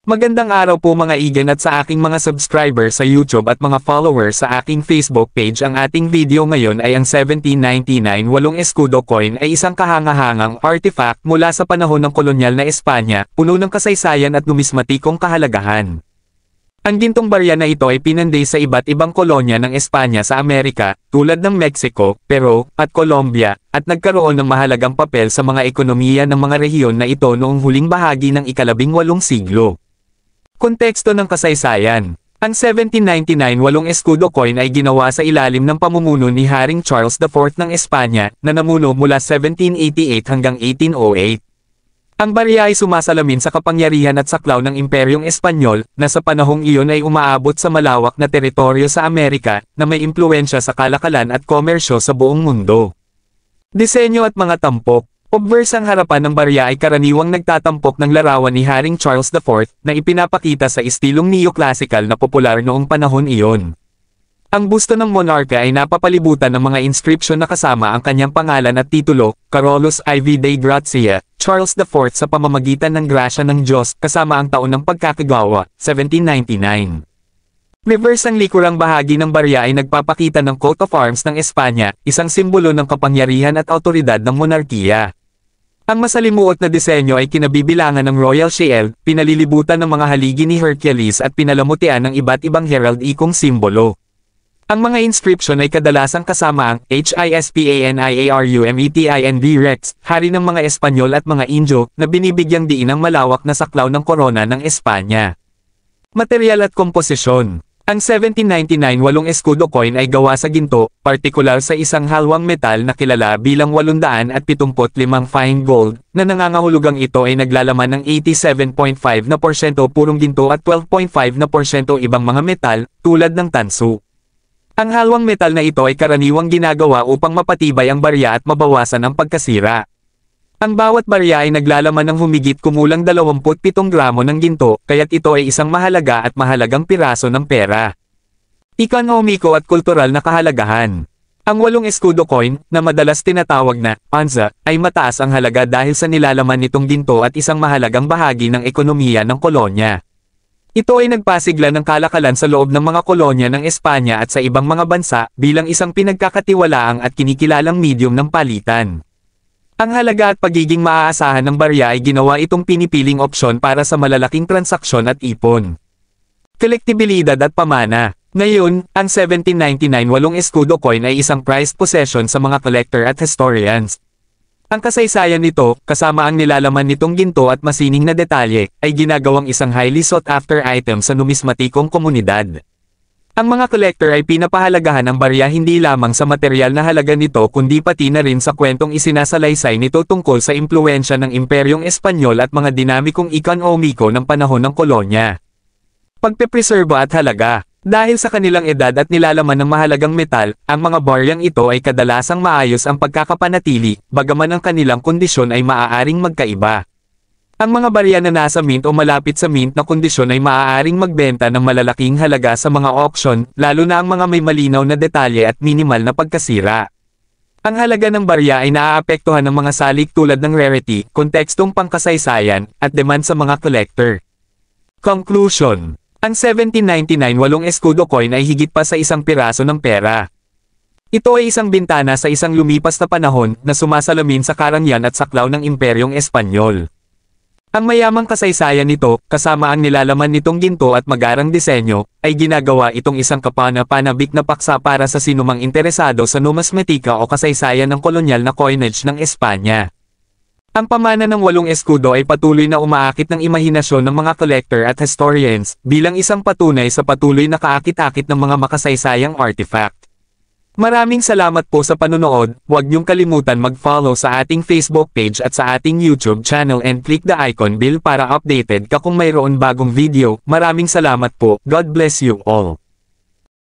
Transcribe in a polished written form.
Magandang araw po mga igen at sa aking mga subscriber sa YouTube at mga followers sa aking Facebook page. Ang ating video ngayon ay ang 1799 walong escudo coin ay isang kahangahangang artifact mula sa panahon ng kolonyal na Espanya, puno ng kasaysayan at numismatikong kahalagahan. Ang gintong barya na ito ay pinanday sa iba't ibang kolonya ng Espanya sa Amerika, tulad ng Mexico, Peru, at Colombia, at nagkaroon ng mahalagang papel sa mga ekonomiya ng mga rehiyon na ito noong huling bahagi ng ika-18 siglo. Konteksto ng kasaysayan. Ang 1799 walong escudo coin ay ginawa sa ilalim ng pamumuno ni Haring Charles IV ng Espanya, na namuno mula 1788 hanggang 1808. Ang barya ay sumasalamin sa kapangyarihan at saklaw ng Imperyong Espanyol, na sa panahong iyon ay umaabot sa malawak na teritoryo sa Amerika, na may impluwensya sa kalakalan at komersyo sa buong mundo. Disenyo at mga tampok. Obverse ang harapan ng barya ay karaniwang nagtatampok ng larawan ni Haring Charles IV, na ipinapakita sa estilong neoclassical na popular noong panahon iyon. Ang busto ng monarka ay napapalibutan ng mga inscription na kasama ang kanyang pangalan at titulo, Carolus IV Dei Gratia, Charles IV sa pamamagitan ng grasya ng Diyos, kasama ang taon ng pagkakagawa, 1799. Reverse ang likurang bahagi ng barya ay nagpapakita ng coat of arms ng Espanya, isang simbolo ng kapangyarihan at awtoridad ng monarkiya. Ang masalimuot na disenyo ay kinabibilangan ng Royal Shield, pinalilibutan ng mga haligi ni Hercules at pinalamutian ng iba't ibang heraldikong simbolo. Ang mga inscription ay kadalasang kasama ang HISPANIARUMETIND Rex, hari ng mga Espanyol at mga Indio, na binibigyang diin ang malawak na saklaw ng korona ng Espanya. Material at komposisyon. Ang 1799 walong escudo coin ay gawa sa ginto, partikular sa isang halwang metal na kilala bilang 875 fine gold, na nangangahulugang ito ay naglalaman ng 87.5% purong ginto at 12.5% ibang mga metal, tulad ng tanso. Ang halwang metal na ito ay karaniwang ginagawa upang mapatibay ang barya at mabawasan ang pagkasira. Ang bawat barya ay naglalaman ng humigit kumulang 27 gramo ng ginto, kaya't ito ay isang mahalaga at mahalagang piraso ng pera. Ekonomiko at kultural na kahalagahan. Ang walong escudo coin, na madalas tinatawag na onza, ay mataas ang halaga dahil sa nilalaman nitong ginto at isang mahalagang bahagi ng ekonomiya ng kolonya. Ito ay nagpasigla ng kalakalan sa loob ng mga kolonya ng Espanya at sa ibang mga bansa, bilang isang pinagkakatiwalaang at kinikilalang medium ng palitan. Ang halaga at pagiging maaasahan ng barya ay ginawa itong pinipiling opsyon para sa malalaking transaksyon at ipon. Kolektibilidad at pamana. Ngayon, ang 1799 walong escudo coin ay isang prized possession sa mga collector at historians. Ang kasaysayan nito, kasama ang nilalaman nitong ginto at masining na detalye, ay ginagawang isang highly sought after item sa numismatikong komunidad. Ang mga collector ay pinapahalagahan ang barya hindi lamang sa material na halaga nito kundi pati na rin sa kwentong isinasalaysay nito tungkol sa impluwensya ng Imperyong Espanyol at mga dinamikong ekonomiko ng panahon ng kolonya. Pagpepreserba at halaga. Dahil sa kanilang edad at nilalaman ng mahalagang metal, ang mga baryang ito ay kadalasang maayos ang pagkakapanatili, bagaman ang kanilang kondisyon ay maaaring magkaiba. Ang mga barya na nasa mint o malapit sa mint na kondisyon ay maaaring magbenta ng malalaking halaga sa mga auction, lalo na ang mga may malinaw na detalye at minimal na pagkasira. Ang halaga ng barya ay naaapektuhan ng mga salik tulad ng rarity, kontekstong pangkasaysayan, at demand sa mga collector. Conclusion. Ang 1799 walong escudo coin ay higit pa sa isang piraso ng pera. Ito ay isang bintana sa isang lumipas na panahon na sumasalamin sa karangyaan at saklaw ng Imperyong Espanyol. Ang mayamang kasaysayan nito, kasama ang nilalaman nitong ginto at magarang disenyo, ay ginagawa itong isang kapana-panabik na paksa para sa sinumang interesado sa numismatika o kasaysayan ng kolonyal na coinage ng Espanya. Ang pamana ng walong escudo ay patuloy na umaakit ng imahinasyon ng mga collector at historians, bilang isang patunay sa patuloy na kaakit-akit ng mga makasaysayang artifact. Maraming salamat po sa panonood, huwag niyong kalimutan mag-follow sa ating Facebook page at sa ating YouTube channel and click the icon bell para updated ka kung mayroon bagong video. Maraming salamat po, God bless you all.